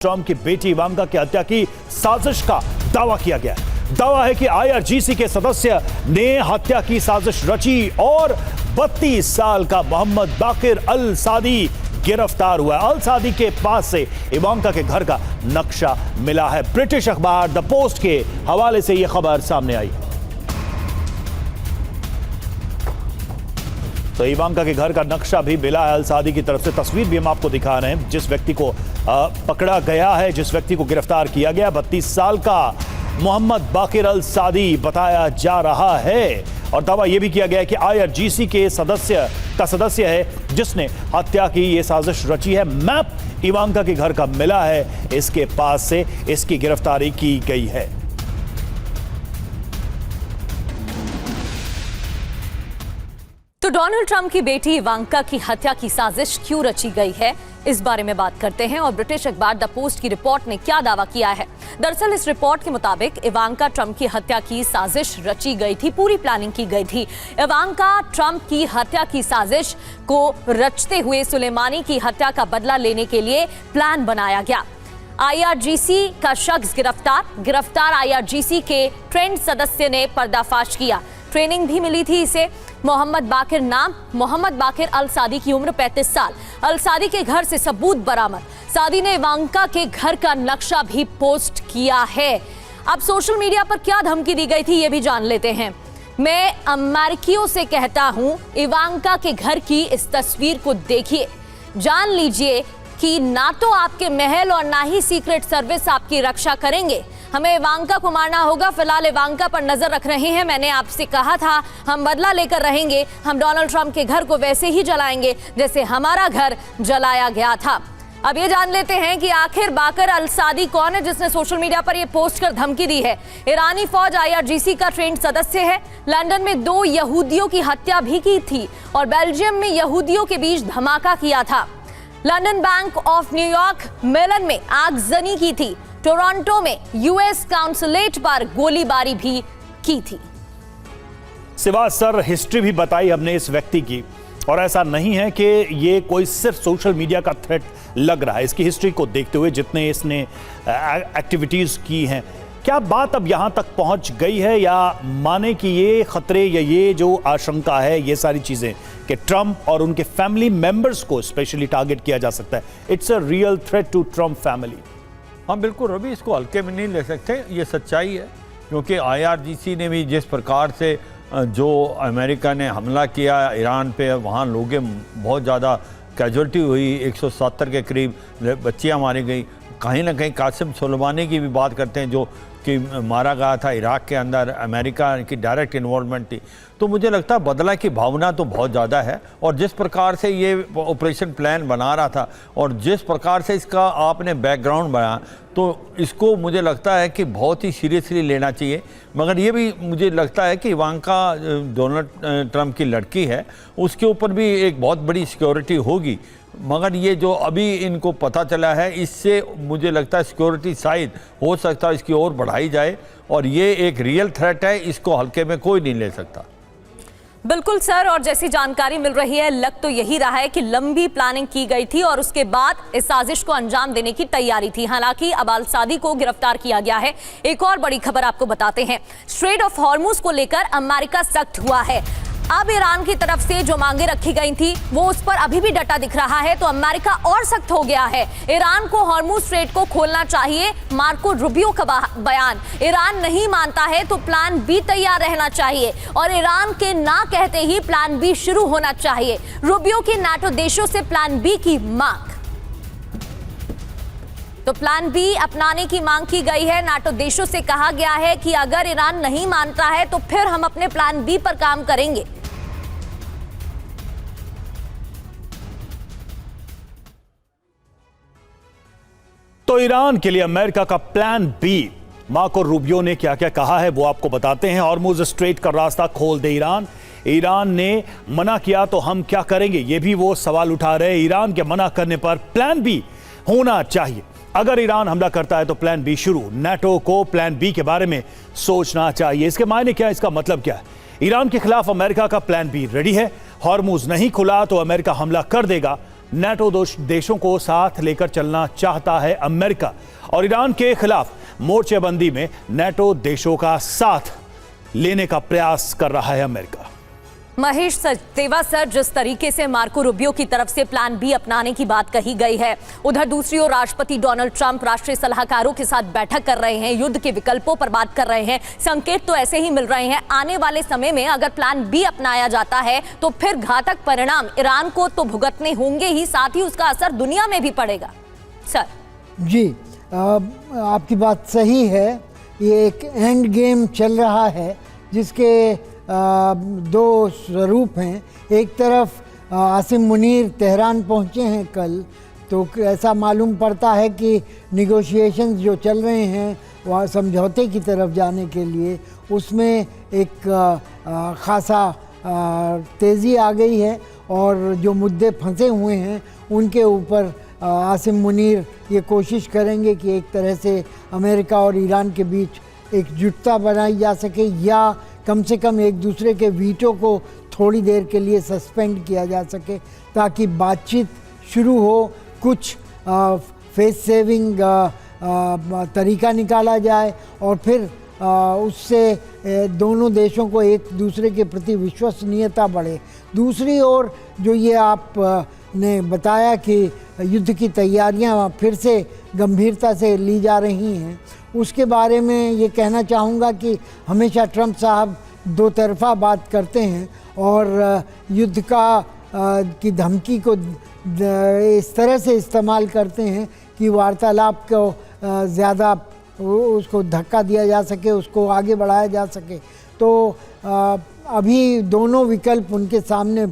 Trump की बेटी Ivanka की हत्या की साजिश का दावा किया गया है। दावा है कि आईआरजीसी के सदस्य ने हत्या की साजिश रची और 32 साल का मोहम्मद बाकिर अल सादी गिरफ्तार हुआ है। अल सादी के पास से इवांका के घर का नक्शा मिला है। ब्रिटिश अखबार द पोस्ट के हवाले से यह खबर सामने आई। तो इवांका के घर का नक्शा भी मिला है अल सादी की तरफ से। तस्वीर भी हम आपको दिखा रहे हैं। जिस व्यक्ति को पकड़ा गया है, जिस व्यक्ति को गिरफ्तार किया गया, 32 साल का मोहम्मद बाकिर अल सादी बताया जा रहा है। और दावा यह भी किया गया है कि आईआरजीसी के सदस्य है जिसने हत्या की यह साजिश रची है। मैप इवांका के घर का मिला है, इसके पास से इसकी गिरफ्तारी की गई है। तो डोनाल्ड ट्रंप की बेटी इवांका की हत्या की साजिश क्यों रची गई है, इस बारे में बात करते हैं। और ब्रिटिश अखबार द पोस्ट की रिपोर्ट ने क्या दावा किया है। दरअसल इस रिपोर्ट के मुताबिक इवांका ट्रंप की हत्या की साजिश रची गई थी, पूरी प्लानिंग की गई थी। इवांका ट्रंप की हत्या की साजिश को रचते हुए सुलेमानी की हत्या का बदला लेने के लिए प्लान बनाया गया। आईआरजीसी का शख्स गिरफ्तार आईआरजीसी के ट्रेंड सदस्य ने पर्दाफाश किया। ट्रेनिंग भी मिली थी इसे। मोहम्मद बाकिर अल सादी की उम्र 35 साल। अल सादी के घर से सबूत बरामद। सादी ने इवांका के घर का नक्शा भी पोस्ट किया है। अब सोशल मीडिया पर क्या धमकी दी गई थी, ये भी जान लेते हैं। मैं अमेरिकियों से कहता हूं, इवांका के घर की इस तस्वीर को देखिए, जान लीजिए कि ना तो आपके महल और ना ही सीक्रेट सर्विस आपकी रक्षा करेंगे। हमें इवांका को मारना होगा। फिलहाल इवांका पर नजर रख रहे हैं। मैंने आपसे कहा था हम बदला लेकर रहेंगे। हम डोनाल्ड ट्रंप के घर को वैसे ही जलाएंगे जैसे हमारा घर जलाया गया था। अब ये जान लेते हैं कि आखिर बाकिर अल सादी कौन है जिसने सोशल मीडिया पर ये पोस्ट कर धमकी दी है। ईरानी फौज आईआरजीसी का ट्रेंड सदस्य है। लंदन में 2 यहूदियों की हत्या भी की थी और बेल्जियम में यहूदियों के बीच धमाका किया था। London bank of New York Mellon में आगजनी की थी। टोरंटो में यूएस काउंसुलेट पर गोलीबारी भी की थी। सिवा सर हिस्ट्री भी बताई हमने इस व्यक्ति की, और ऐसा नहीं है कि ये कोई सिर्फ सोशल मीडिया का थ्रेट लग रहा है। इसकी हिस्ट्री को देखते हुए जितने इसने एक्टिविटीज की हैं, क्या बात अब यहां तक पहुंच गई है या माने कि ये खतरे या ये जो आशंका है, ये सारी चीजें कि ट्रंप और उनके फैमिली मेंबर्स को स्पेशली टारगेट किया जा सकता है। It's a real threat to Trump family. हाँ बिल्कुल रवि, इसको हल्के में नहीं ले सकते, ये सच्चाई है। क्योंकि आईआरजीसी ने भी जिस प्रकार से जो अमेरिका ने हमला किया ईरान पे, वहाँ लोगों बहुत ज़्यादा कैजुअल्टी हुई, 170 के करीब बच्चियाँ मारी गई। कहीं ना कहीं कासिम सुलेमानी की भी बात करते हैं जो कि मारा गया था इराक के अंदर, अमेरिका की डायरेक्ट इन्वॉल्वमेंट थी। तो मुझे लगता है बदला की भावना तो बहुत ज़्यादा है। और जिस प्रकार से ये ऑपरेशन प्लान बना रहा था और जिस प्रकार से इसका आपने बैकग्राउंड बनाया, तो इसको मुझे लगता है कि बहुत ही सीरियसली लेना चाहिए। मगर ये भी मुझे लगता है कि इवांका डोनाल्ड ट्रंप की लड़की है, उसके ऊपर भी एक बहुत बड़ी सिक्योरिटी होगी। मगर ये जो अभी इनको पता चला है, इससे मुझे लगता है सिक्योरिटी शायद हो सकता है इसकी और बढ़ाई जाए। और ये एक रियल थ्रेट है, इसको हल्के में कोई नहीं ले सकता। बिल्कुल सर, और जैसी जानकारी मिल रही है, लग तो यही रहा है कि लंबी प्लानिंग की गई थी और उसके बाद इस साजिश को अंजाम देने की तैयारी थी। हालांकि अब अल सादी को गिरफ्तार किया गया है। एक और बड़ी खबर आपको बताते हैं। स्ट्रेट ऑफ हॉर्मुज को लेकर अमेरिका सख्त हुआ है। अब ईरान की तरफ से जो मांगे रखी गई थी वो उस पर अभी भी डटा दिख रहा है, तो अमेरिका और सख्त हो गया है। ईरान को हॉर्मुज स्ट्रेट को खोलना चाहिए, मार्को रूबियो का बयान। ईरान नहीं मानता है तो प्लान बी तैयार रहना चाहिए और ईरान के ना कहते ही प्लान बी शुरू होना चाहिए। रूबियो की नाटो देशों से प्लान बी की मांग। तो प्लान बी अपनाने की मांग की गई है। नाटो देशों से कहा गया है कि अगर ईरान नहीं मानता है तो फिर हम अपने प्लान बी पर काम करेंगे। तो ईरान के लिए अमेरिका का प्लान बी, मार्को रूबियो ने क्या क्या कहा है वो आपको बताते हैं। हॉर्मुज स्ट्रेट का रास्ता खोल दे ईरान। ईरान ने मना किया तो हम क्या करेंगे, ये भी वो सवाल उठा रहे हैं। ईरान के मना करने पर प्लान बी होना चाहिए। अगर ईरान हमला करता है तो प्लान बी शुरू। नाटो को प्लान बी के बारे में सोचना चाहिए। इसके मायने क्या है, इसका मतलब क्या है? ईरान के खिलाफ अमेरिका का प्लान बी रेडी है। हॉर्मुज नहीं खुला तो अमेरिका हमला कर देगा। नेटो देशों को साथ लेकर चलना चाहता है अमेरिका और ईरान के खिलाफ मोर्चेबंदी में नेटो देशों का साथ लेने का प्रयास कर रहा है अमेरिका। महेश सचदेवा सर, जिस तरीके से मार्को रूबियो की तरफ से प्लान बी अपनाने की बात कही गई है, उधर दूसरी ओर राष्ट्रपति डोनाल्ड ट्रंप राष्ट्रीय सलाहकारों के साथ बैठक कर रहे हैं, युद्ध के विकल्पों पर बात कर रहे हैं। संकेत तो ऐसे ही मिल रहे हैं आने वाले समय में अगर प्लान बी अपनाया जाता है तो फिर घातक परिणाम ईरान को तो भुगतने होंगे ही, साथ ही उसका असर दुनिया में भी पड़ेगा। सर जी, आपकी बात सही है। ये एक एंड गेम चल रहा है जिसके दो स्वरूप हैं। एक तरफ आसिम मुनीर तेहरान पहुंचे हैं कल, तो ऐसा मालूम पड़ता है कि निगोशिएशंस जो चल रहे हैं वह समझौते की तरफ जाने के लिए, उसमें एक खासा तेज़ी आ गई है और जो मुद्दे फंसे हुए हैं उनके ऊपर आसिम मुनीर ये कोशिश करेंगे कि एक तरह से अमेरिका और ईरान के बीच एकजुटता बनाई जा सके या कम से कम एक दूसरे के वीटो को थोड़ी देर के लिए सस्पेंड किया जा सके ताकि बातचीत शुरू हो, कुछ फेस सेविंग तरीका निकाला जाए और फिर उससे दोनों देशों को एक दूसरे के प्रति विश्वसनीयता बढ़े। दूसरी ओर जो ये आप ने बताया कि युद्ध की तैयारियां फिर से गंभीरता से ली जा रही हैं, उसके बारे में ये कहना चाहूँगा कि हमेशा ट्रंप साहब दो तरफा बात करते हैं और युद्ध की धमकी को इस तरह से इस्तेमाल करते हैं कि वार्तालाप को ज़्यादा उसको धक्का दिया जा सके, उसको आगे बढ़ाया जा सके। तो अभी दोनों विकल्प उनके सामने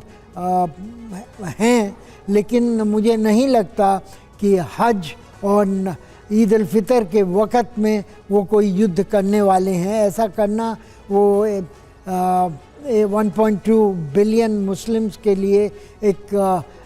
हैं, लेकिन मुझे नहीं लगता कि हज और ईद उल फितर के वक़्त में वो कोई युद्ध करने वाले हैं। ऐसा करना वो 1.2 बिलियन मुस्लिम्स के लिए एक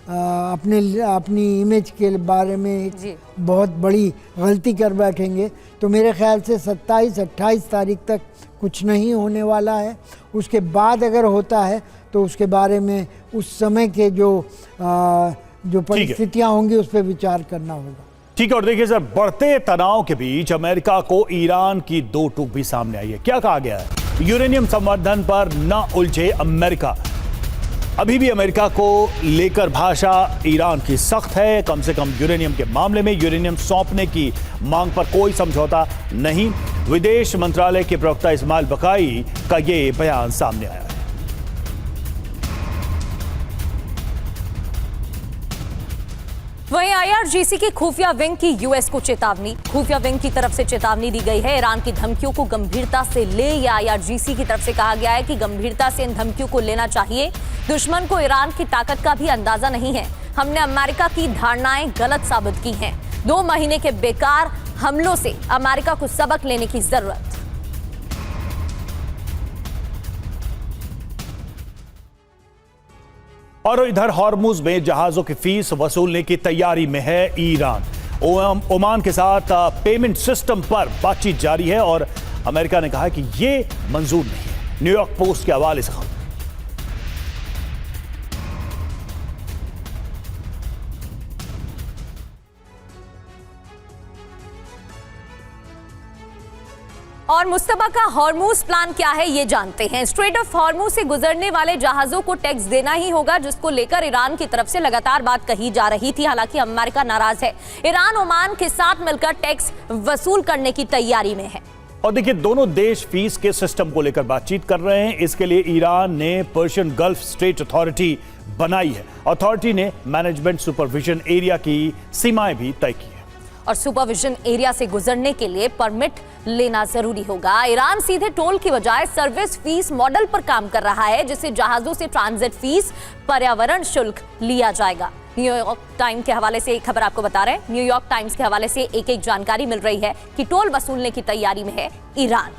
अपनी इमेज के बारे में एक बहुत बड़ी गलती कर बैठेंगे। तो मेरे ख्याल से 27-28 तारीख तक कुछ नहीं होने वाला है। उसके बाद अगर होता है तो उसके बारे में उस समय के जो परिस्थितियां होंगी उस पर विचार करना होगा। ठीक है। और देखिए सर, बढ़ते तनाव के बीच अमेरिका को ईरान की दो टूक भी सामने आई है। क्या कहा गया है? यूरेनियम संवर्धन पर न उलझे अमेरिका। अभी भी अमेरिका को लेकर भाषा ईरान की सख्त है। कम से कम यूरेनियम के मामले में यूरेनियम सौंपने की मांग पर कोई समझौता नहीं। विदेश मंत्रालय के प्रवक्ता इस्माइल बकाई का ये बयान सामने आया है। वहीं आईआरजीसी की खुफिया विंग की यूएस को चेतावनी। खुफिया विंग की तरफ से चेतावनी दी गई है, ईरान की धमकियों को गंभीरता से ले। या आईआरजीसी की तरफ से कहा गया है कि गंभीरता से इन धमकियों को लेना चाहिए। दुश्मन को ईरान की ताकत का भी अंदाजा नहीं है। हमने अमेरिका की धारणाएं गलत साबित की हैं। 2 महीने के बेकार हमलों से अमेरिका को सबक लेने की जरूरत। और इधर हॉर्मुज में जहाजों की फीस वसूलने की तैयारी में है ईरान। ओमान के साथ पेमेंट सिस्टम पर बातचीत जारी है और अमेरिका ने कहा कि यह मंजूर नहीं है। न्यूयॉर्क पोस्ट के हवाले से खबर। और मुस्तफा का हॉर्मुज प्लान क्या है ये जानते हैं। स्ट्रेट ऑफ हॉर्मुज से गुजरने वाले जहाजों को टैक्स देना ही होगा, जिसको लेकर ईरान की तरफ से लगातार बात कही जा रही थी। हालांकि अमेरिका नाराज है। ईरान ओमान के साथ मिलकर टैक्स वसूल करने की तैयारी में है। और देखिए, दोनों देश फीस के सिस्टम को लेकर बातचीत कर रहे हैं। इसके लिए ईरान ने पर्शियन गल्फ स्टेट अथॉरिटी बनाई है। अथॉरिटी ने मैनेजमेंट सुपरविजन एरिया की सीमाएं भी तय की है और सुपरविजन एरिया से गुजरने के लिए परमिट लेना जरूरी होगा। ईरान सीधे टोल की बजाय सर्विस फीस मॉडल पर काम कर रहा है, जिससे जहाजों से ट्रांजिट फीस, पर्यावरण शुल्क लिया जाएगा। न्यूयॉर्क टाइम्स के हवाले से एक खबर आपको बता रहे हैं। न्यूयॉर्क टाइम्स के हवाले से एक जानकारी मिल रही है कि टोल वसूलने की तैयारी में है ईरान।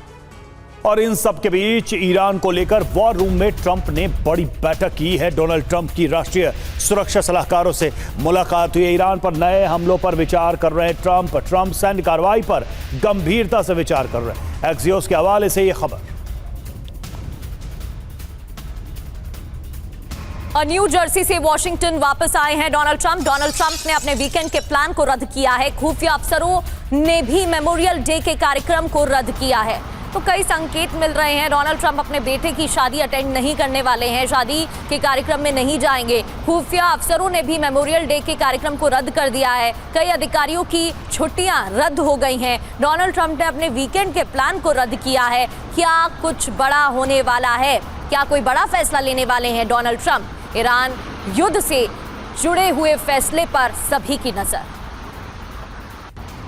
और इन सब के बीच ईरान को लेकर वॉर रूम में ट्रंप ने बड़ी बैठक की है। डोनाल्ड ट्रंप की राष्ट्रीय सुरक्षा सलाहकारों से मुलाकात हुई। ईरान पर नए हमलों पर विचार कर रहे हैं ट्रंप सैन्य कार्रवाई पर गंभीरता से विचार कर रहे हैं। एक्सियोस के हवाले से यह खबर। और न्यू जर्सी से वॉशिंगटन वापस आए हैं डोनाल्ड ट्रंप। डोनाल्ड ट्रंप ने अपने वीकेंड के प्लान को रद्द किया है। खुफिया अफसरों ने भी मेमोरियल डे के कार्यक्रम को रद्द किया है। तो कई संकेत मिल रहे हैं डोनाल्ड ट्रंप अपने बेटे की शादी अटेंड नहीं करने वाले हैं, शादी के कार्यक्रम में नहीं जाएंगे। खुफिया अफसरों ने भी मेमोरियल डे के कार्यक्रम को रद्द कर दिया है। कई अधिकारियों की छुट्टियां रद्द हो गई हैं। डोनाल्ड ट्रंप ने अपने वीकेंड के प्लान को रद्द किया है। क्या कुछ बड़ा होने वाला है? क्या कोई बड़ा फैसला लेने वाले हैं डोनाल्ड ट्रंप? ईरान युद्ध से जुड़े हुए फैसले पर सभी की नजर।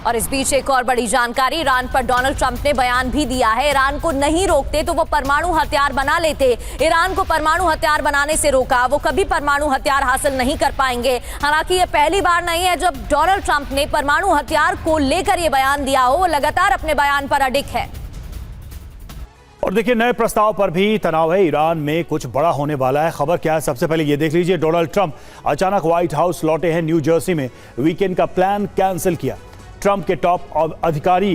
और इस बीच एक और बड़ी जानकारी, ईरान पर डोनाल्ड ट्रंप ने बयान भी दिया है। ईरान को नहीं रोकते तो वो परमाणु हथियार बना लेते। ईरान को परमाणु हथियार बनाने से रोका, वो कभी परमाणु हथियार हासिल नहीं कर पाएंगे। हालांकि ये पहली बार नहीं है जब डोनाल्ड ट्रंप ने परमाणु हथियार को लेकर ये बयान दिया हो। वो लगातार अपने बयान पर अडिग है। और देखिए, नए प्रस्ताव पर भी तनाव है। ईरान में कुछ बड़ा होने वाला है। खबर क्या है, सबसे पहले ये देख लीजिए। डोनाल्ड ट्रंप अचानक व्हाइट हाउस लौटे हैं। न्यू जर्सी में वीकेंड का प्लान कैंसिल किया। ट्रंप के टॉप अधिकारी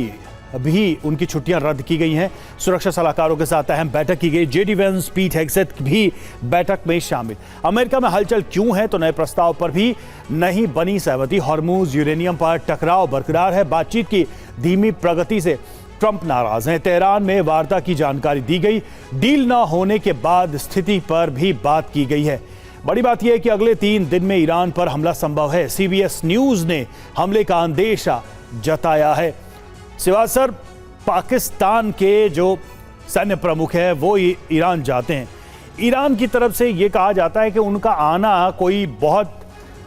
भी उनकी छुट्टियां रद्द की गई हैं। सुरक्षा सलाहकारों के साथ अहम बैठक की गई। जेडी वेंस, पीट हेग्सेथ भी बैठक में शामिल। अमेरिका में हलचल क्यों है? तो नए प्रस्ताव पर भी नहीं बनी सहमति। हॉर्मूज यूरेनियम पर टकराव बरकरार है। बातचीत की धीमी प्रगति से ट्रंप नाराज हैं। तेहरान में वार्ता की जानकारी दी गई। डील न होने के बाद स्थिति पर भी बात की गई है। बड़ी बात यह है कि अगले 3 दिन में ईरान पर हमला संभव है। सीबीएस न्यूज ने हमले का अंदेशा जताया है। सिवाय सर, पाकिस्तान के जो सैन्य प्रमुख है वो ईरान जाते हैं। ईरान की तरफ से ये कहा जाता है कि उनका आना कोई बहुत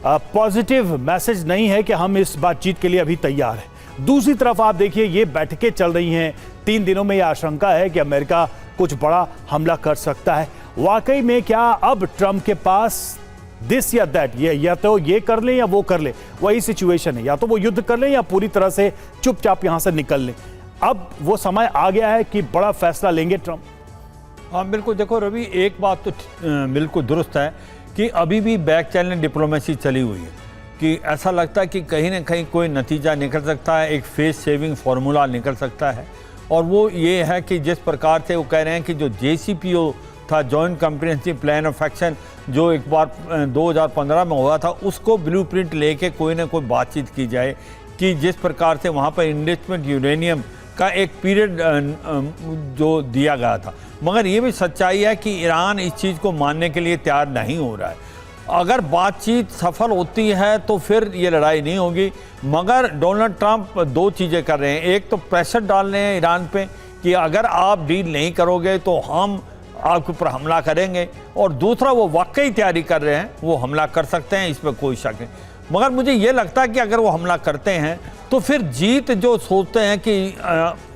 पॉजिटिव मैसेज नहीं है कि हम इस बातचीत के लिए अभी तैयार हैं। दूसरी तरफ आप देखिए, ये बैठकें चल रही हैं। 3 दिनों में यह आशंका है कि अमेरिका कुछ बड़ा हमला कर सकता है। वाकई में क्या अब ट्रंप के पास दिस या दैट, ये या तो ये कर लें या वो कर लें, वही सिचुएशन है। या तो वो युद्ध कर लें या पूरी तरह से चुपचाप यहां से निकल लें। अब वो समय आ गया है कि बड़ा फैसला लेंगे ट्रंप। हाँ बिल्कुल। देखो रवि, एक बात तो बिल्कुल दुरुस्त है कि अभी भी बैक चैनल डिप्लोमेसी चली हुई है, कि ऐसा लगता है कि कहीं ना कहीं कोई नतीजा निकल सकता है, एक फेस सेविंग फार्मूला निकल सकता है। और वो ये है कि जिस प्रकार से वो कह रहे हैं कि जो JCPO था, joint comprehensive plan of action, जो एक बार 2015 में हुआ था, उसको ब्लूप्रिंट लेके कोई ना कोई बातचीत की जाए कि जिस प्रकार से वहाँ पर इन्वेस्टमेंट यूरेनियम का एक पीरियड जो दिया गया था। मगर ये भी सच्चाई है कि ईरान इस चीज़ को मानने के लिए तैयार नहीं हो रहा है। अगर बातचीत सफल होती है तो फिर ये लड़ाई नहीं होगी। मगर डोनाल्ड ट्रंप 2 चीज़ें कर रहे हैं। एक तो प्रेशर डाल रहे हैं ईरान पे कि अगर आप डील नहीं करोगे तो हम आपके ऊपर हमला करेंगे, और दूसरा वो वाकई तैयारी कर रहे हैं, वो हमला कर सकते हैं, इसमें कोई शक नहीं। मगर मुझे ये लगता है कि अगर वो हमला करते हैं तो फिर जीत जो सोचते हैं कि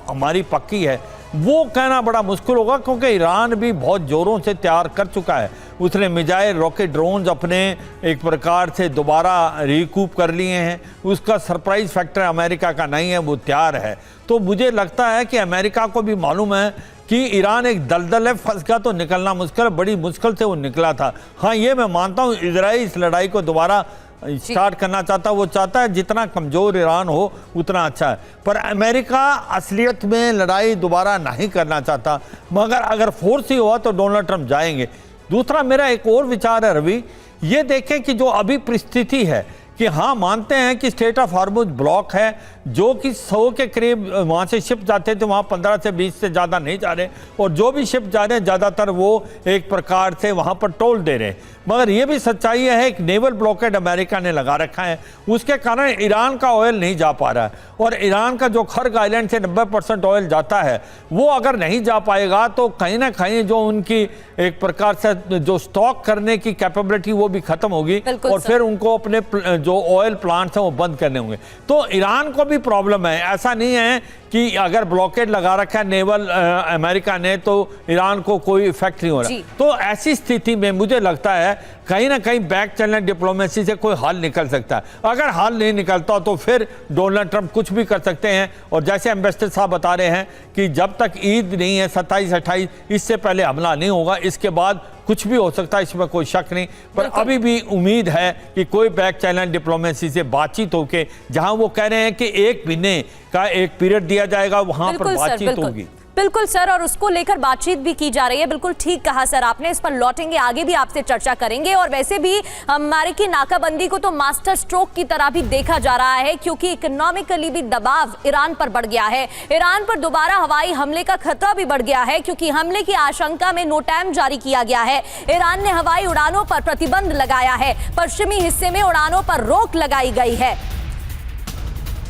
हमारी पक्की है, वो कहना बड़ा मुश्किल होगा, क्योंकि ईरान भी बहुत ज़ोरों से तैयार कर चुका है। उसने मिसाइल, रॉकेट, ड्रोन्स अपने एक प्रकार से दोबारा रिकूप कर लिए हैं। उसका सरप्राइज फैक्टर अमेरिका का नहीं है, वो तैयार है। तो मुझे लगता है कि अमेरिका को भी मालूम है कि ईरान एक दलदल है, फंस गया तो निकलना मुश्किल है। बड़ी मुश्किल से वो निकला था। हाँ, ये मैं मानता हूँ, इजराइल इस लड़ाई को दोबारा स्टार्ट करना चाहता है। वो चाहता है जितना कमज़ोर ईरान हो उतना अच्छा है। पर अमेरिका असलियत में लड़ाई दोबारा नहीं करना चाहता। मगर अगर फोर्स ही हुआ तो डोनाल्ड ट्रंप जाएंगे। दूसरा मेरा एक और विचार है रवि, ये देखें कि जो अभी परिस्थिति है कि हाँ, मानते हैं कि स्टेट ऑफ हॉर्मुज ब्लॉक है, जो कि 100 के करीब वहाँ से शिप जाते थे, वहाँ 15 से 20 से ज़्यादा नहीं जा रहे, और जो भी शिप जा रहे हैं ज़्यादातर वो एक प्रकार से वहाँ पर टोल दे रहे हैं। मगर ये भी सच्चाई है, एक नेवल ब्लॉकेड अमेरिका ने लगा रखा है, उसके कारण ईरान का ऑयल नहीं जा पा रहा है। और ईरान का जो खर्ग आइलैंड से 90% ऑयल जाता है, वो अगर नहीं जा पाएगा तो कहीं ना कहीं जो उनकी एक प्रकार से जो स्टॉक करने की कैपेबिलिटी वो भी खत्म होगी, और फिर उनको अपने जो ऑयल प्लांट्स हैं वो बंद करने होंगे। तो ईरान को भी प्रॉब्लम है। ऐसा नहीं है कि अगर ब्लॉकेड लगा रखा है नेवल अमेरिका ने तो ईरान को कोई इफेक्ट नहीं हो रहा। तो ऐसी स्थिति में मुझे लगता है कहीं ना कहीं बैक चैनल डिप्लोमेसी से कोई हल निकल सकता है। अगर हल नहीं निकलता तो फिर डोनाल्ड ट्रंप कुछ भी कर सकते हैं। और जैसे एम्बेसडर साहब बता रहे हैं कि जब तक ईद नहीं है 27-28, इससे पहले हमला नहीं होगा। इसके बाद कुछ भी हो सकता है, इसमें कोई शक नहीं। पर अभी भी उम्मीद है कि कोई बैक चैनल डिप्लोमेसी से बातचीत होके, जहां वो कह रहे हैं कि 1 महीने का एक पीरियड दिया जाएगा, वहां पर बातचीत होगी। बिल्कुल सर, और उसको लेकर बातचीत भी की जा रही है। बिल्कुल ठीक कहा सर आपने, इस पर लौटेंगे, आगे भी आपसे चर्चा करेंगे। और वैसे भी अमेरिकी नाकाबंदी को तो मास्टर स्ट्रोक की तरह भी देखा जा रहा है, क्योंकि इकोनॉमिकली भी दबाव ईरान पर बढ़ गया है। ईरान पर दोबारा हवाई हमले का खतरा भी बढ़ गया है, क्योंकि हमले की आशंका में नो टाइम जारी किया गया है। ईरान ने हवाई उड़ानों पर प्रतिबंध लगाया है, पश्चिमी हिस्से में उड़ानों पर रोक लगाई गई है।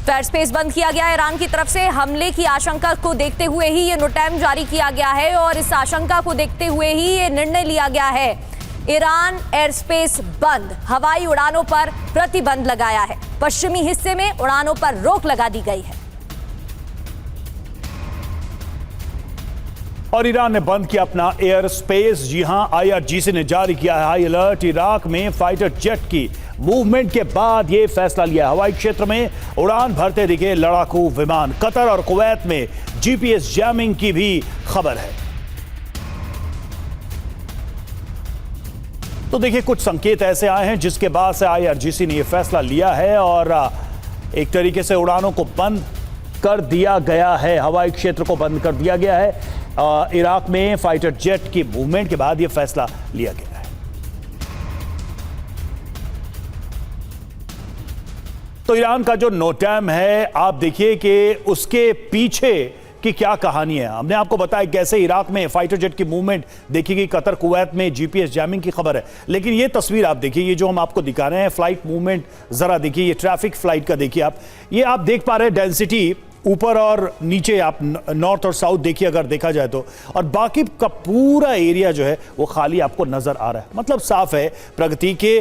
एयर स्पेस बंद किया गया है ईरान की तरफ से। हमले की आशंका को देखते हुए ही ये नो टाइम जारी किया गया है, और इस आशंका को देखते हुए ही ये निर्णय लिया गया है। ईरान एयर स्पेस बंद, हवाई उड़ानों पर प्रतिबंध लगाया है, पश्चिमी हिस्से में उड़ानों पर रोक लगा दी गई है। और ईरान ने बंद किया अपना एयर स्पेस। जी हां, IRGC ने जारी किया है हाई अलर्ट। इराक में फाइटर जेट की मूवमेंट के बाद यह फैसला लिया। हवाई क्षेत्र में उड़ान भरते दिखे लड़ाकू विमान। कतर और कुवैत में GPS जैमिंग की भी खबर है। तो देखिए, कुछ संकेत ऐसे आए हैं जिसके बाद से IRGC ने यह फैसला लिया है और एक तरीके से उड़ानों को बंद कर दिया गया है, हवाई क्षेत्र को बंद कर दिया गया है। इराक में फाइटर जेट की मूवमेंट के बाद यह फैसला लिया गया है। तो ईरान का जो नोटैम है, आप देखिए कि उसके पीछे की क्या कहानी है। हमने आपको बताया कैसे इराक में फाइटर जेट की मूवमेंट देखी गई, कतर कुवैत में GPS जैमिंग की खबर है। लेकिन ये तस्वीर आप देखिए, ये जो हम आपको दिखा रहे हैं फ्लाइट मूवमेंट, जरा देखिए, ये ट्रैफिक फ्लाइट का देखिए आप, ये आप देख पा रहे हैं डेंसिटी ऊपर और नीचे, आप नॉर्थ और साउथ देखिए अगर देखा जाए तो, और बाकी का पूरा एरिया जो है वो खाली आपको नजर आ रहा है। मतलब साफ है प्रगति के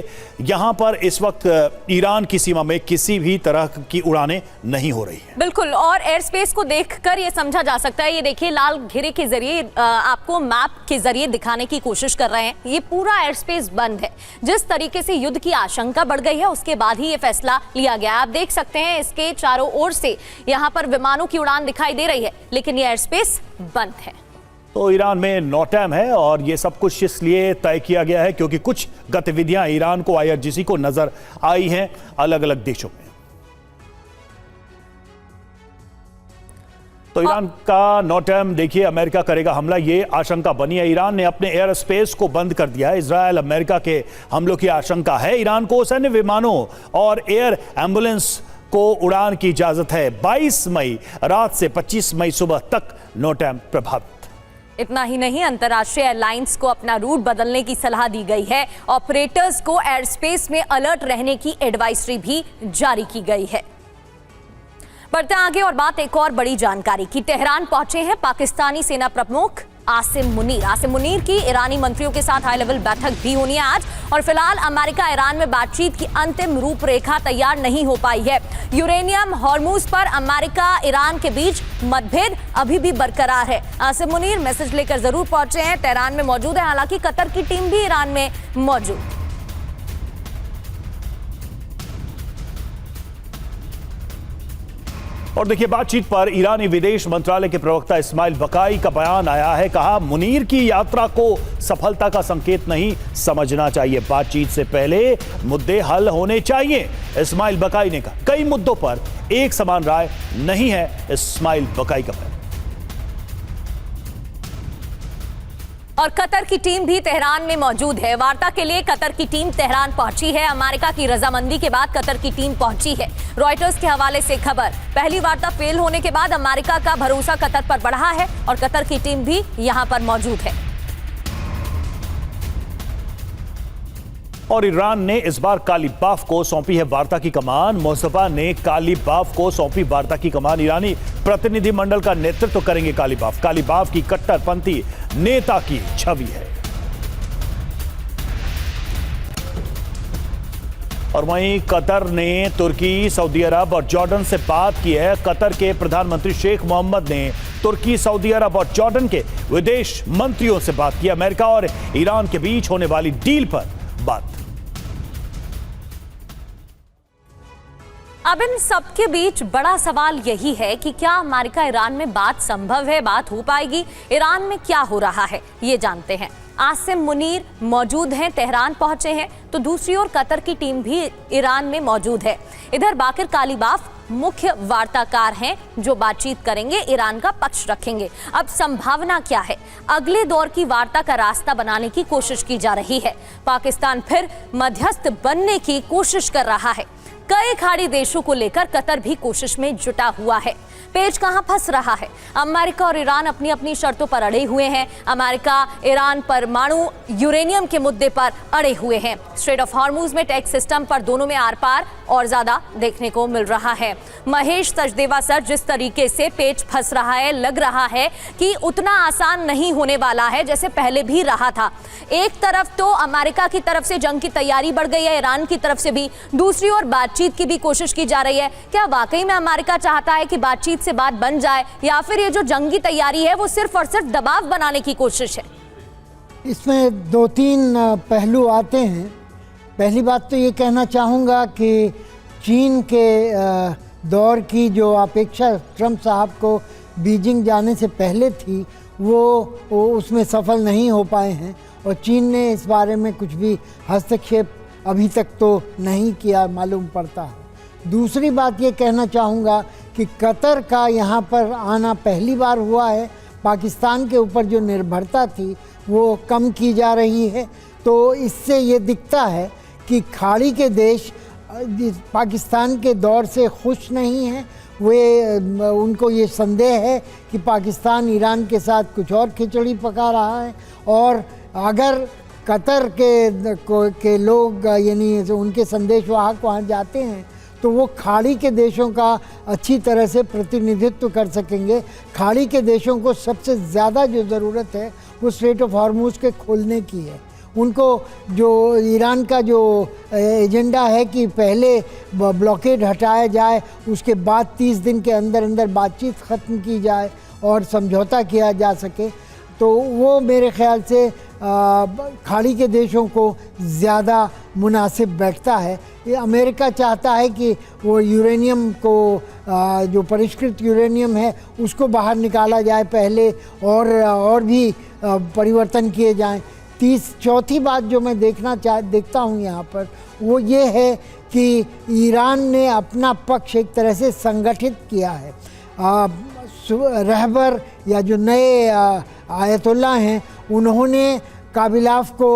यहां पर इस वक्त ईरान की सीमा में किसी भी तरह की उड़ानें नहीं हो रही है। बिल्कुल, और एयर स्पेस को देखकर ये समझा जा सकता है। ये देखिए, लाल घेरे के जरिए आपको मैप के जरिए दिखाने की कोशिश कर रहे हैं, ये पूरा एयर स्पेस बंद है। जिस तरीके से युद्ध की आशंका बढ़ गई है, उसके बाद ही ये फैसला लिया गया। आप देख सकते हैं इसके चारों ओर से यहाँ पर विमानों की उड़ान दिखाई दे रही है, लेकिन ये एयर स्पेस बंद है। तो ईरान में नोटैम है और ये सब कुछ इसलिए तय किया गया है क्योंकि कुछ गतिविधियां ईरान को, IRGC को नजर आई हैं अलग अलग देशों में। तो ईरान का नोटैम देखिए, अमेरिका करेगा हमला, ये आशंका बनी है। ईरान ने अपने एयर स्पेस को बंद कर दिया है। इजरायल अमेरिका के हमलों की आशंका है। ईरान को सैन्य विमानों और एयर एम्बुलेंस को उड़ान की इजाजत है। 22 मई रात से 25 मई सुबह तक नोटैम प्रभावित। इतना ही नहीं, अंतर्राष्ट्रीय एयरलाइंस को अपना रूट बदलने की सलाह दी गई है। ऑपरेटर्स को एयर स्पेस में अलर्ट रहने की एडवाइजरी भी जारी की गई है। बढ़ते आगे और बात एक और बड़ी जानकारी की। तेहरान पहुंचे हैं पाकिस्तानी सेना प्रमुख आसिम मुनीर। आसिम मुनीर की ईरानी मंत्रियों के साथ हाई लेवल बैठक भी होनी है आज। और फिलहाल अमेरिका ईरान में बातचीत की अंतिम रूपरेखा तैयार नहीं हो पाई है। यूरेनियम हॉर्मूज पर अमेरिका ईरान के बीच मतभेद अभी भी बरकरार है। आसिम मुनीर मैसेज लेकर जरूर पहुंचे हैं, तेहरान में मौजूद है। हालांकि कतर की टीम भी ईरान में मौजूद। और देखिए, बातचीत पर ईरानी विदेश मंत्रालय के प्रवक्ता इस्माइल बकाई का बयान आया है। कहा, मुनीर की यात्रा को सफलता का संकेत नहीं समझना चाहिए, बातचीत से पहले मुद्दे हल होने चाहिए। इस्माइल बकाई ने कहा, कई मुद्दों पर एक समान राय नहीं है। इस्माइल बकाई का बयान। और कतर की टीम भी तेहरान में मौजूद है। वार्ता के लिए कतर की टीम तेहरान पहुंची है। अमेरिका की रजामंदी के बाद कतर की टीम पहुंची है। रॉयटर्स के हवाले से खबर, पहली वार्ता फेल होने के बाद अमेरिका का भरोसा कतर पर बढ़ा है और कतर की टीम भी यहां पर मौजूद है। और ईरान ने इस बार कालीबाफ को सौंपी है वार्ता की कमान। मोस्तफा ने कालीबाफ को सौंपी वार्ता की कमान। ईरानी प्रतिनिधिमंडल का नेतृत्व करेंगे कालीबाफ। कालीबाफ की कट्टरपंथी नेता की छवि है। और वहीं कतर ने तुर्की, सऊदी अरब और जॉर्डन से बात की है। कतर के प्रधानमंत्री शेख मोहम्मद ने तुर्की, सऊदी अरब और जॉर्डन के विदेश मंत्रियों से बात की। अमेरिका और ईरान के बीच होने वाली डील पर बात। अब इन सबके बीच बड़ा सवाल यही है कि क्या अमेरिका ईरान में बात संभव है, बात हो पाएगी? ईरान में क्या हो रहा है ये जानते हैं। आसिम मुनीर मौजूद हैं, तेहरान पहुंचे हैं, तो दूसरी ओर कतर की टीम भी ईरान में मौजूद है। इधर बाकिर कालीबाफ मुख्य वार्ताकार हैं जो बातचीत करेंगे, ईरान का पक्ष रखेंगे। अब संभावना क्या है? अगले दौर की वार्ता का रास्ता बनाने की कोशिश की जा रही है। पाकिस्तान फिर मध्यस्थ बनने की कोशिश कर रहा है। कई खाड़ी देशों को लेकर कतर भी कोशिश में जुटा हुआ है। पेच कहां फंस रहा है? अमेरिका और ईरान अपनी अपनी शर्तों पर अड़े हुए हैं। अमेरिका ईरान परमाणु यूरेनियम के मुद्दे पर अड़े हुए हैं। स्ट्रेट ऑफ हॉर्मुज में टैक्स सिस्टम पर दोनों में आर पार और ज्यादा देखने को मिल रहा है। महेश सचदेवा सर, जिस तरीके से पेच फंस रहा है, लग रहा है कि उतना आसान नहीं होने वाला है जैसे पहले भी रहा था। एक तरफ तो अमेरिका की तरफ से जंग की तैयारी बढ़ गई है, ईरान की तरफ से भी, दूसरी ओर बातचीत की भी कोशिश की जा रही है। क्या वाकई में अमेरिका चाहता है कि बातचीत से बात बन जाए, या फिर ये जो जंगी तैयारी है वो सिर्फ और सिर्फ दबाव बनाने की कोशिश है? इसमें दो तीन पहलू आते हैं। पहली बात तो ये कहना चाहूँगा कि चीन के दौर की जो अपेक्षा ट्रंप साहब को बीजिंग जाने से पहले थी वो उसमें सफल नहीं हो पाए हैं, और चीन ने इस बारे में कुछ भी हस्तक्षेप अभी तक तो नहीं किया मालूम पड़ता है। दूसरी बात ये कहना चाहूँगा कि कतर का यहाँ पर आना पहली बार हुआ है। पाकिस्तान के ऊपर जो निर्भरता थी वो कम की जा रही है, तो इससे ये दिखता है कि खाड़ी के देश पाकिस्तान के दौर से खुश नहीं हैं। उनको ये संदेह है कि पाकिस्तान ईरान के साथ कुछ और खिचड़ी पका रहा है, और अगर कतर के लोग यानी उनके संदेशवाहक वहाँ जाते हैं तो वो खाड़ी के देशों का अच्छी तरह से प्रतिनिधित्व कर सकेंगे। खाड़ी के देशों को सबसे ज़्यादा जो ज़रूरत है वो स्ट्रेट ऑफ हॉर्मुज के खोलने की है। उनको जो ईरान का जो एजेंडा है कि पहले ब्लॉकेड हटाया जाए, उसके बाद 30 दिन के अंदर अंदर बातचीत ख़त्म की जाए और समझौता किया जा सके, तो वो मेरे ख्याल से खाड़ी के देशों को ज़्यादा मुनासिब बैठता है। ये अमेरिका चाहता है कि वो यूरेनियम को जो परिष्कृत यूरेनियम है उसको बाहर निकाला जाए पहले, और भी परिवर्तन किए जाएं। चौथी बात जो मैं देखता हूँ यहाँ पर वो ये है कि ईरान ने अपना पक्ष एक तरह से संगठित किया है। रहबर या जो नए आयतुल्ला हैं उन्होंने काबिलाफ को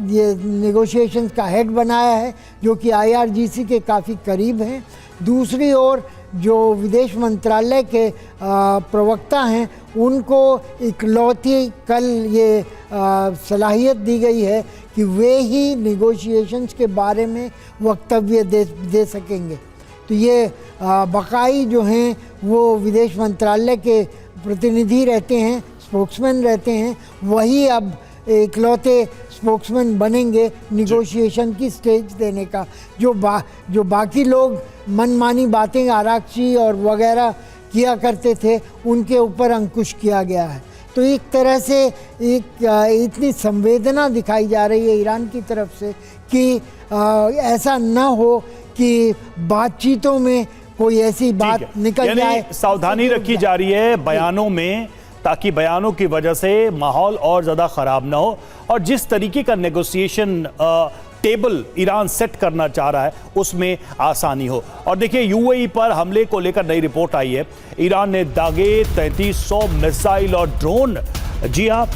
ये नेगोशिएशंस का हेड बनाया है, जो कि IRGC के काफ़ी करीब हैं। दूसरी ओर जो विदेश मंत्रालय के प्रवक्ता हैं उनको इकलौती कल ये सलाहियत दी गई है कि वे ही नेगोशिएशंस के बारे में वक्तव्य दे सकेंगे। तो ये बकाई जो हैं वो विदेश मंत्रालय के प्रतिनिधि रहते हैं, स्पोक्समैन रहते हैं, वही अब इकलौते स्पोक्समैन बनेंगे निगोशिएशन की स्टेज देने का। जो बाकी लोग मनमानी बातें आराकची और वगैरह किया करते थे उनके ऊपर अंकुश किया गया है। तो एक तरह से इतनी संवेदना दिखाई जा रही है ईरान की तरफ से कि ऐसा न हो कि बातचीतों में कोई ऐसी बात निकल जाए। सावधानी रखी जा रही है बयानों में, ताकि बयानों की वजह से माहौल और ज़्यादा ख़राब ना हो, और जिस तरीके का नेगोशिएशन टेबल ईरान सेट करना चाह रहा है उसमें आसानी हो। और देखिए UAE पर हमले को लेकर नई रिपोर्ट आई है। ईरान ने दागे 3300 मिसाइल और ड्रोन। जी हाँ,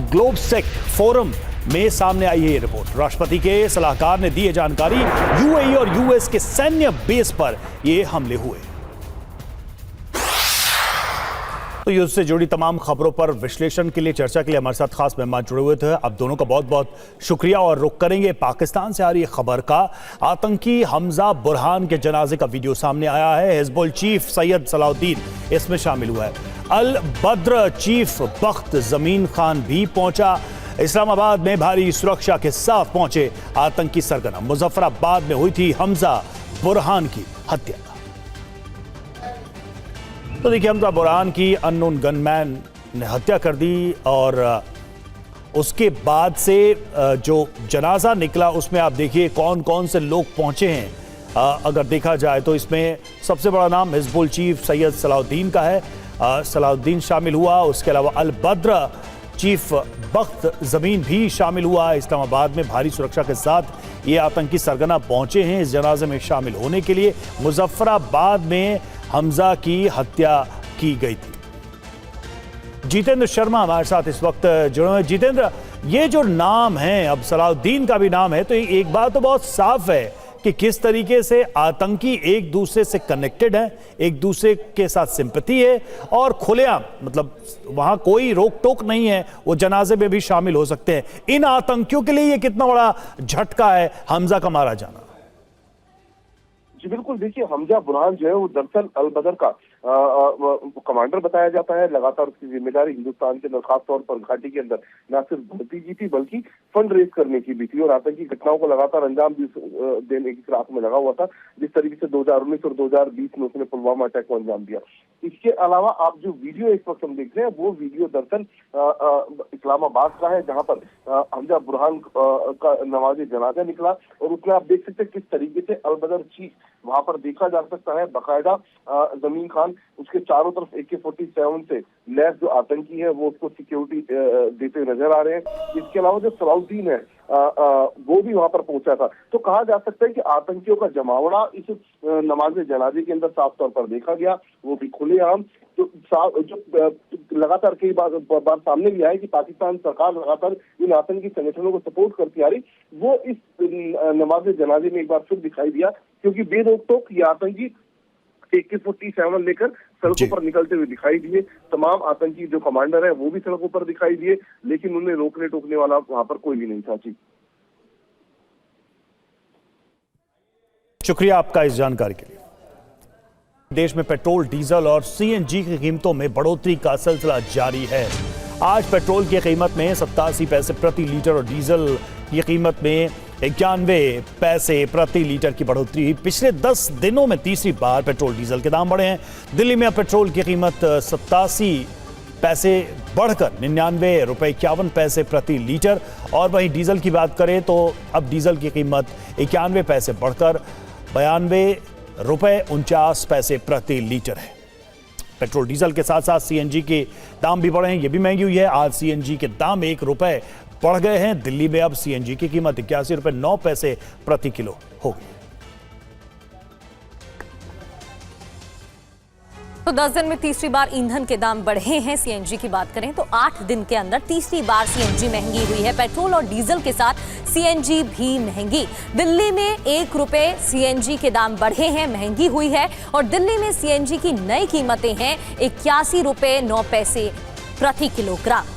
ग्लोबसेक फोरम में सामने आई है ये रिपोर्ट। राष्ट्रपति के सलाहकार ने दी है जानकारी। UAE और US के सैन्य बेस पर ये हमले हुए। तो युद्ध से जुड़ी तमाम खबरों पर विश्लेषण के लिए, चर्चा के लिए हमारे साथ खास मेहमान जुड़े हुए थे। अब दोनों का बहुत बहुत शुक्रिया। और रुख करेंगे पाकिस्तान से आ रही खबर का। आतंकी हमजा बुरहान के जनाजे का वीडियो सामने आया है। हिजबुल चीफ सैयद सलाउद्दीन इसमें शामिल हुआ है। अल बद्र चीफ बख्त जमीन खान भी पहुंचा। इस्लामाबाद में भारी सुरक्षा के साथ पहुंचे आतंकी सरगना। मुजफ्फराबाद में हुई थी हमजा बुरहान की हत्या। तो देखिए, हमजा बुरहान की अननोन गनमैन ने हत्या कर दी, और उसके बाद से जो जनाजा निकला उसमें आप देखिए कौन कौन से लोग पहुंचे हैं। अगर देखा जाए तो इसमें सबसे बड़ा नाम हिजबुल चीफ सैयद सलाउद्दीन का है। सलाउद्दीन शामिल हुआ। उसके अलावा अल बद्र चीफ बख्त जमीन भी शामिल हुआ। इस्लामाबाद में भारी सुरक्षा के साथ ये आतंकी सरगना पहुंचे हैं इस जनाजे में शामिल होने के लिए। मुजफ्फराबाद में हमजा की हत्या की गई थी। जितेंद्र शर्मा हमारे साथ इस वक्त जुड़े हुए। जितेंद्र, ये जो नाम है, अब सलाउद्दीन का भी नाम है, तो एक बात तो बहुत साफ है कि किस तरीके से आतंकी एक दूसरे से कनेक्टेड है, एक दूसरे के साथ सिंपैथी है और खुलेआम, मतलब वहां कोई रोक टोक नहीं है, वो जनाजे में भी शामिल हो सकते हैं। इन आतंकियों के लिए ये कितना बड़ा झटका है हमजा का मारा जाना? जी बिल्कुल, देखिए हमजा बुरहान जो है वो दरअसल अल बदर का कमांडर बताया जाता है। लगातार उसकी जिम्मेदारी हिंदुस्तान के अंदर खास तौर पर घाटी के अंदर न सिर्फ भर्ती की थी बल्कि फंड रेज करने की भी थी और आतंकी घटनाओं को लगातार अंजाम देने की फिराक में लगा हुआ था, जिस तरीके से 2019 और 2020 में उसने पुलवामा अटैक को अंजाम दिया। इसके अलावा आप जो वीडियो इस वक्त हम देख रहे हैं वो वीडियो दरअसल इस्लामाबाद का है, जहाँ पर हमजा बुरहान का नमाज जनाजा निकला और उसमें आप देख सकते हैं किस तरीके से अल बदर चीफ वहां पर देखा जा सकता है। बाकायदा जमीन खान उसके चारों तरफ AK-47 से लैस जो आतंकी है वो उसको सिक्योरिटी देते नजर आ रहे हैं। इसके अलावा जो सलाउद्दीन है वो भी वहां पर पहुंचा था। तो कहा जा सकता है कि आतंकियों का जमावड़ा इस नमाज जनाजे के अंदर साफ तौर पर देखा गया, वो भी खुलेआम। तो जो लगातार कई बार सामने भी आया कि पाकिस्तान सरकार लगातार इन आतंकी संगठनों को सपोर्ट करती आ रही, वो इस नमाज जनाजे में एक बार फिर दिखाई दिया, क्योंकि बेरोक टोक ये आतंकी AK-47 लेकर सड़कों पर निकलते हुए दिखाई दिए। तमाम आतंकी जो कमांडर है वो भी सड़कों पर दिखाई दिए, लेकिन उन्हें रोकने टोकने वाला वहां पर कोई भी नहीं था। जी शुक्रिया आपका इस जानकारी के लिए। देश में पेट्रोल, डीजल और CNG की कीमतों में बढ़ोतरी का सिलसिला जारी है। आज पेट्रोल की कीमत में 87 पैसे प्रति लीटर और डीजल की कीमत में 91 पैसे प्रति लीटर की बढ़ोतरी हुई। पिछले 10 दिनों में तीसरी बार पेट्रोल डीजल के दाम बढ़े हैं। दिल्ली में अब पेट्रोल की कीमत 87 पैसे बढ़कर 99 रुपये 51 पैसे प्रति लीटर, और वहीं डीजल की बात करें तो अब डीजल की कीमत 91 पैसे बढ़कर 92 रुपये 49 पैसे प्रति लीटर है। पेट्रोल डीजल के साथ साथ CNG के दाम भी बढ़े हैं, ये भी महंगी हुई है। आज CNG के दाम 1 रुपये बढ़ गए हैं। दिल्ली में अब CNG की कीमत 81 रुपये 9 पैसे प्रति किलो हो गई। तो 10 दिन में तीसरी बार ईंधन के दाम बढ़े हैं। CNG की बात करें तो 8 दिन के अंदर तीसरी बार CNG महंगी हुई है। पेट्रोल और डीजल के साथ CNG भी महंगी। दिल्ली में 1 रुपये CNG के दाम बढ़े हैं, महंगी हुई है, और दिल्ली में CNG की नई कीमतें हैं 81 रुपये 9 पैसे प्रति किलोग्राम।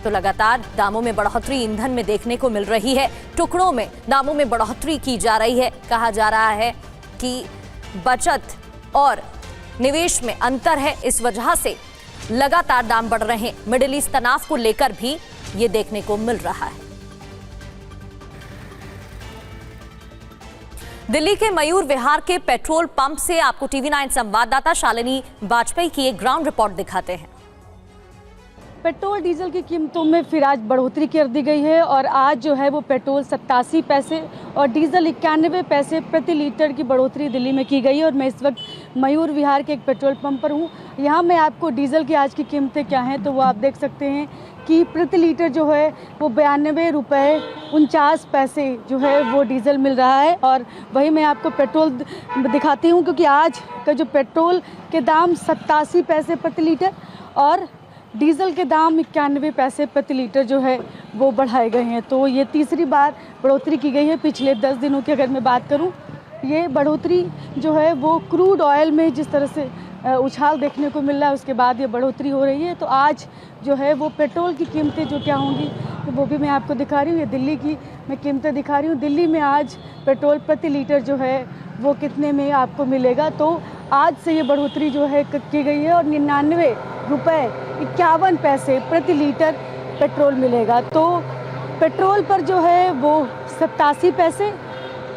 तो लगातार दामों में बढ़ोतरी ईंधन में देखने को मिल रही है। टुकड़ों में दामों में बढ़ोतरी की जा रही है। कहा जा रहा है कि बचत और निवेश में अंतर है, इस वजह से लगातार दाम बढ़ रहे हैं। मिडिल ईस्ट तनाव को लेकर भी ये देखने को मिल रहा है। दिल्ली के मयूर विहार के पेट्रोल पंप से आपको TV9 संवाददाता शालिनी वाजपेयी की एक ग्राउंड रिपोर्ट दिखाते हैं। पेट्रोल डीजल की कीमतों में फिर आज बढ़ोतरी कर दी गई है और आज जो है वो पेट्रोल 87 पैसे और डीजल 91 पैसे प्रति लीटर की बढ़ोतरी दिल्ली में की गई है। और मैं इस वक्त मयूर विहार के एक पेट्रोल पंप पर हूँ। यहाँ मैं आपको डीजल की आज की कीमतें क्या हैं तो वो आप देख सकते हैं कि प्रति लीटर जो है वो 92 रुपये 49 पैसे जो है वो डीजल मिल रहा है। और वही मैं आपको पेट्रोल दिखाती हूँ, क्योंकि आज का जो पेट्रोल के दाम 87 पैसे प्रति लीटर और डीजल के दाम 91 पैसे प्रति लीटर जो है वो बढ़ाए गए हैं। तो ये तीसरी बार बढ़ोतरी की गई है। पिछले 10 दिनों की अगर मैं बात करूं, ये बढ़ोतरी जो है वो क्रूड ऑयल में जिस तरह से उछाल देखने को मिल रहा है, उसके बाद ये बढ़ोतरी हो रही है। तो आज जो है वो पेट्रोल की कीमतें जो क्या होंगी तो वो भी मैं आपको दिखा रही हूँ। ये दिल्ली की मैं कीमतें दिखा रही हूँ। दिल्ली में आज पेट्रोल प्रति लीटर जो है वो कितने में आपको मिलेगा, तो आज से ये बढ़ोतरी जो है की गई है और 99 रुपये 51 पैसे प्रति लीटर पेट्रोल मिलेगा। तो पेट्रोल पर जो है वो 87 पैसे,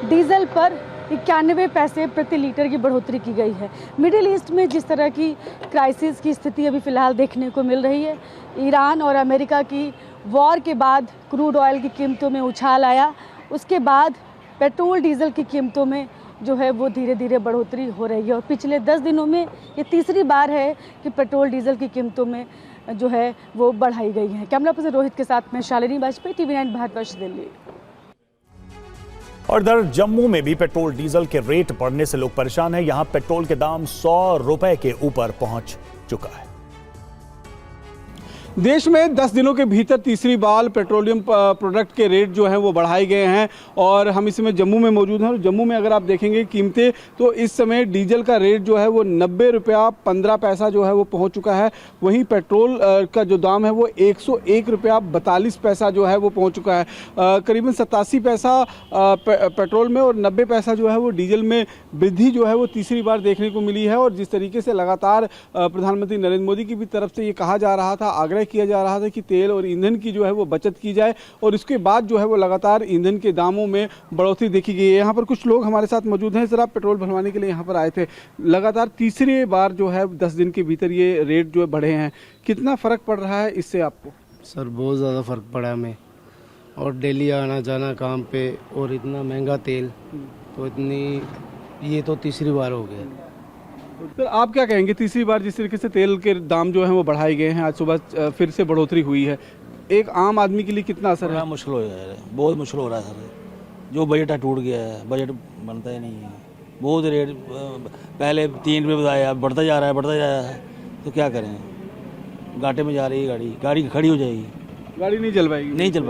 डीजल पर 91 पैसे प्रति लीटर की बढ़ोतरी की गई है। मिडिल ईस्ट में जिस तरह की क्राइसिस की स्थिति अभी फ़िलहाल देखने को मिल रही है, ईरान और अमेरिका की वॉर के बाद क्रूड ऑयल की कीमतों में उछाल आया, उसके बाद पेट्रोल डीजल की कीमतों में जो है वो धीरे धीरे बढ़ोतरी हो रही है। और पिछले 10 दिनों में ये तीसरी बार है कि पेट्रोल डीजल की कीमतों में जो है वो बढ़ाई गई है। कैमरा पर्सन रोहित के साथ मैं शालिनी वाजपेयी, TV9 भारतवर्ष, दिल्ली। और इधर जम्मू में भी पेट्रोल डीजल के रेट बढ़ने से लोग परेशान हैं। यहां पेट्रोल के दाम 100 रुपए के ऊपर पहुंच चुका है। देश में 10 दिनों के भीतर तीसरी बार पेट्रोलियम प्रोडक्ट के रेट जो हैं वो बढ़ाए गए हैं और हम इस समय जम्मू में मौजूद हैं। और जम्मू में अगर आप देखेंगे कीमतें तो इस समय डीजल का रेट जो है वो 90 रुपया 15 पैसा जो है वो पहुंच चुका है। वहीं पेट्रोल का जो दाम है वो 101 रुपया 42 पैसा जो है वो पहुंच चुका है। करीबन 87 पैसा पेट्रोल में और 90 पैसा जो है वो डीजल में वृद्धि जो है वो तीसरी बार देखने को मिली है। और जिस तरीके से लगातार प्रधानमंत्री नरेंद्र मोदी की भी तरफ से ये कहा जा रहा था, आग्रह किया जा रहा था कि तेल और ईंधन की जो है वो बचत की जाए और इसके बाद जो है वो लगातार ईंधन के दामों में बढ़ोतरी देखी गई है। यहाँ पर कुछ लोग हमारे साथ मौजूद हैं। सर, आप पेट्रोल भरवाने के लिए यहाँ पर आए थे, लगातार तीसरी बार जो है 10 दिन के भीतर ये रेट जो है बढ़े हैं, कितना फ़र्क पड़ रहा है इससे आपको? सर बहुत ज़्यादा फ़र्क पड़ा हमें, और डेली आना जाना काम पे और इतना महंगा तेल, तो ये तो तीसरी बार हो गया। सर, आप क्या कहेंगे, तीसरी बार जिस तरीके से तेल के दाम जो हैं वो बढ़ाए गए हैं, आज सुबह फिर से बढ़ोतरी हुई है, एक आम आदमी के लिए कितना असर है? मुश्किल हो रहा है, बहुत मुश्किल हो रहा है सर। जो बजट है टूट गया है, बजट बनता ही नहीं है। बहुत रेट पहले 3 रुपये बताया, बढ़ता जा रहा है, तो क्या करें? घाटे में जा रही है गाड़ी खड़ी हो जाएगी, गाड़ी नहीं चल पाएगी। नहीं चल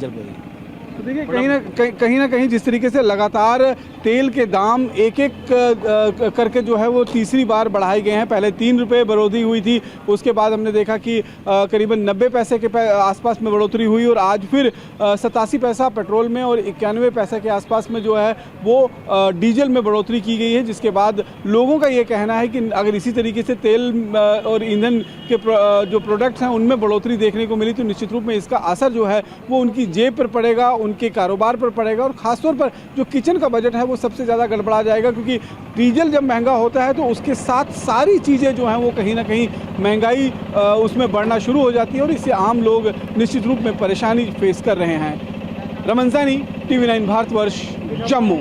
पाएगी। तो देखिए कहीं ना कहीं जिस तरीके से लगातार तेल के दाम एक करके जो है वो तीसरी बार बढ़ाए गए हैं। पहले 3 रुपये बढ़ोतरी हुई थी, उसके बाद हमने देखा कि करीबन 90 पैसे के आसपास में बढ़ोतरी हुई और आज फिर 87 पैसा पेट्रोल में और 91 पैसे के आसपास में जो है वो डीजल में बढ़ोतरी की गई है। जिसके बाद लोगों का ये कहना है कि अगर इसी तरीके से तेल और ईंधन के जो प्रोडक्ट्स हैं उनमें बढ़ोतरी देखने को मिली तो निश्चित रूप में इसका असर जो है वो उनकी जेब पर पड़ेगा, उनके कारोबार पर पड़ेगा और ख़ासतौर पर जो किचन का बजट है वो सबसे ज़्यादा गड़बड़ा जाएगा। क्योंकि डीजल जब महंगा होता है तो उसके साथ सारी चीज़ें जो हैं वो कहीं ना कहीं महंगाई उसमें बढ़ना शुरू हो जाती है और इससे आम लोग निश्चित रूप में परेशानी फेस कर रहे हैं। रमन सैनी, TV9 भारतवर्ष, जम्मू।